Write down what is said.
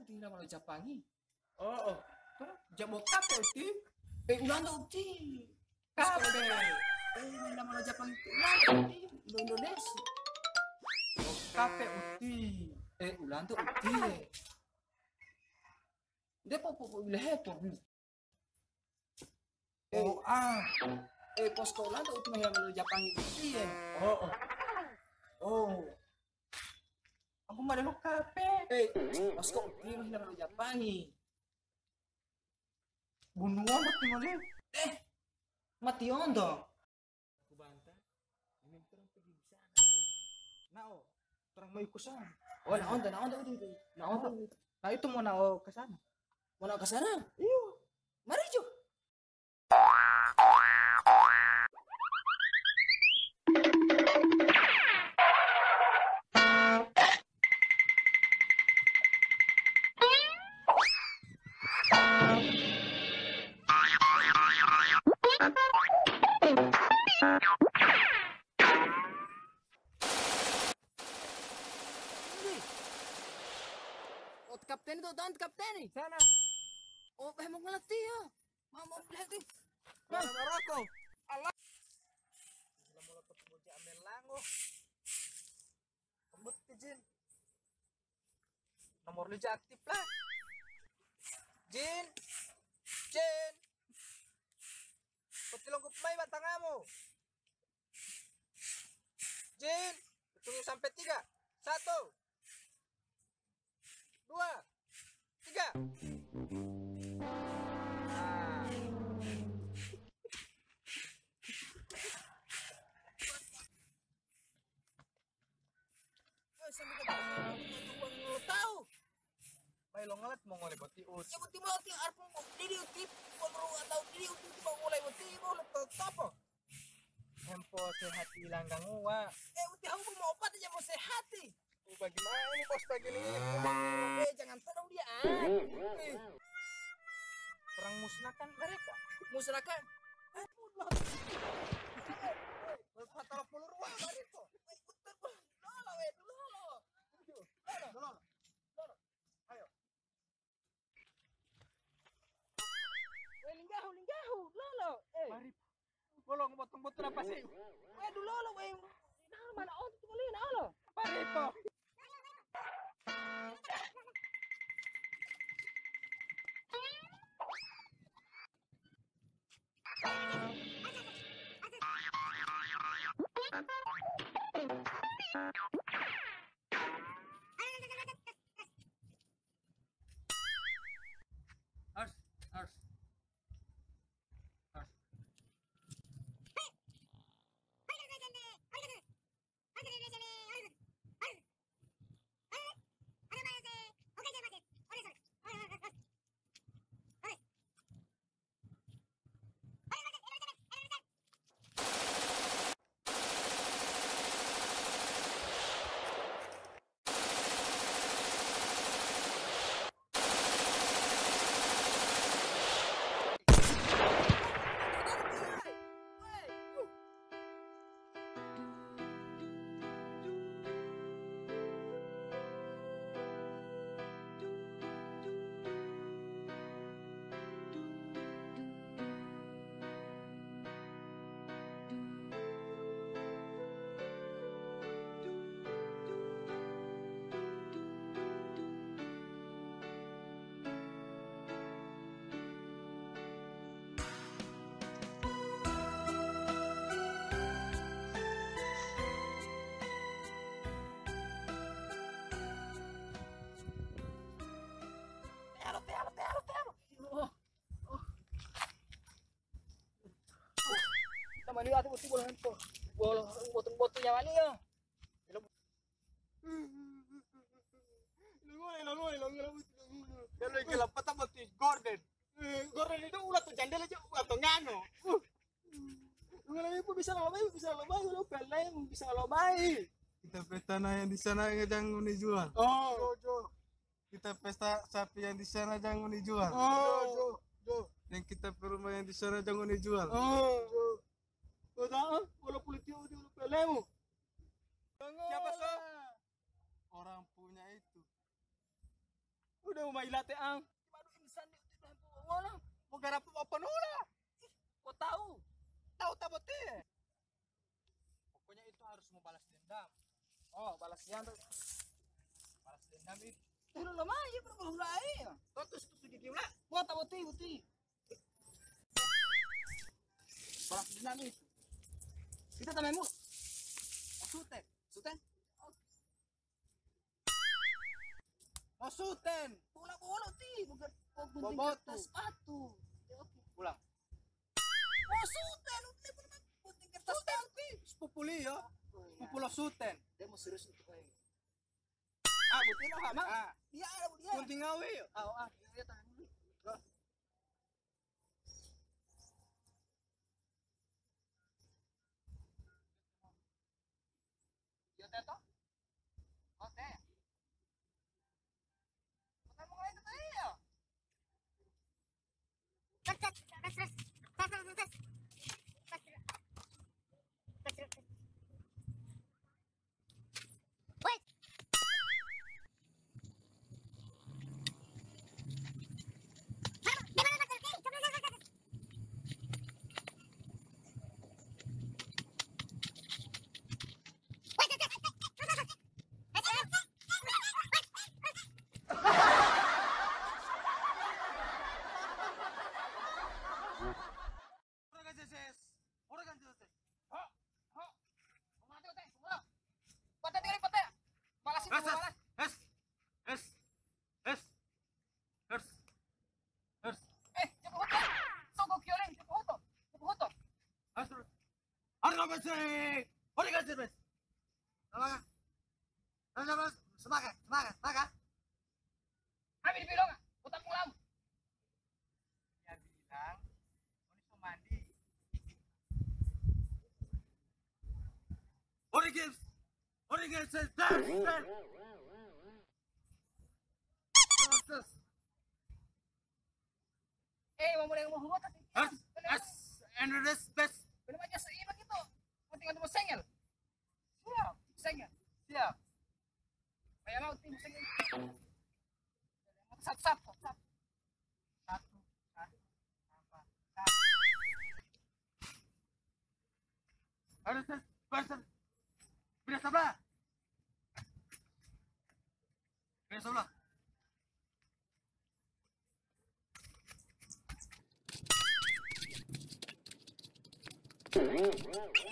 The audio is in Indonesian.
tinggal malah Japangi. Oh, jabok kape uti. Ulang uti. Kape. Tinggal malah Japangi ulang uti. Indonesia. Kape uti. Ulang uti. Dia popo bilah itu. Posko ulang uti mah malah Japangi uti. Aku mah dulu kape. Posko uti mah malah Japangi. Bunuhan mati mana? Mati dong. Aku bantah. Ini terang pergi di sana. Nao, terang mau ikut sana. Naon itu. Nah itu mau nao ke sana. Mau ke sana? Iya. Mari Jo. Kapten itu tahun kapten nih. Sana. Mau ngelatih ya. Mau ngelatih. Mana Maroko? Allah. Bila mau ketemu di Amel Lango. Kembut Jin. Nomor lu aktif lah. Jin. Petilong ke pemain batang kamu. Jin. Tunggu sampai 3. 1. 2, 3. Sampai ke tahu. Baik lo ngelet mau ngoleh boti ut. Ya boti mau tiang arpung diri utip baru atau diri utip mau mulai boti mau lepas apa? Tempo sehat hilang gangua. Uti aku mau obat aja mau sehat nih. Bagaimana ini bos begini? Jangan tenang dia. Perang musnahkan mereka. Musnahkan. Berpatah puluh ruang itu. Ayo. Linggahu, lolo. Mari. Bolong botong-botong apa sih? Dulu lolo, nah mana tuh boleh nah lo. Mari po. Harus. Mani atu uti bola hanto. Bola botong-botongnya mani ya. Kalau ikut lepas apa tuh Gordon? Gordon itu ulah tuh jandel aja atau ngano. Ibu bisa lomai, udah pelai bisa lomai. Kita pesta yang di sana jangan dijual. Jo. Kita pesta sapi yang di sana jangan dijual. Jo. Yang kita ke rumah yang di sana jangan dijual. Jo. Udah, kalau politik udah pelemu. Siapa so? Orang punya itu. Udah mau mailate ang. Baru insan di uti dalam wala. Mau garap apa nula? Kau tahu? Tahu tak betul? Pokoknya itu harus membalas dendam. Oh, balas yang tuh. Balas dendam itu. Tuh lama ya berbahulai. Terus sudah gila. Gua tahu uti. Balas dendam itu. Kita tamemu. Suten. Sultan. Suten. Bola uti, bukan gunting Bobot kertas tuh. sepatu. Ya, oke. Pulang. Oh, Sultan, uti pernah gunting kertas sepatu. Sepupuli ya. Sepupula suten. Dia mau serius untuk kayak. Ah, butin lah mah. Ah, Dia ada dia. kunting ngawe. Ya tahan dulu. Yo teto. Oke. Bukan mau ngelain tadi ya. Orang kan jelas. Mati teh, semua. Patah tinggal patah. Balas itu balas. Cepat hoto. Sogok kiolen, cepat hoto. Cepat hoto. Semangat. Habis dibilang, utang mulam. Dia bilang, ini mau mandi. Orang says Mau mulai ngomong hoto. and the rest best. Belum aja seimbang gitu. Mau tinggal temu sengel. Sengel. Siap. Kayak mau tim sengel. Sap. Satu. Harus pasar. Bila sebelah. Mm-hmm.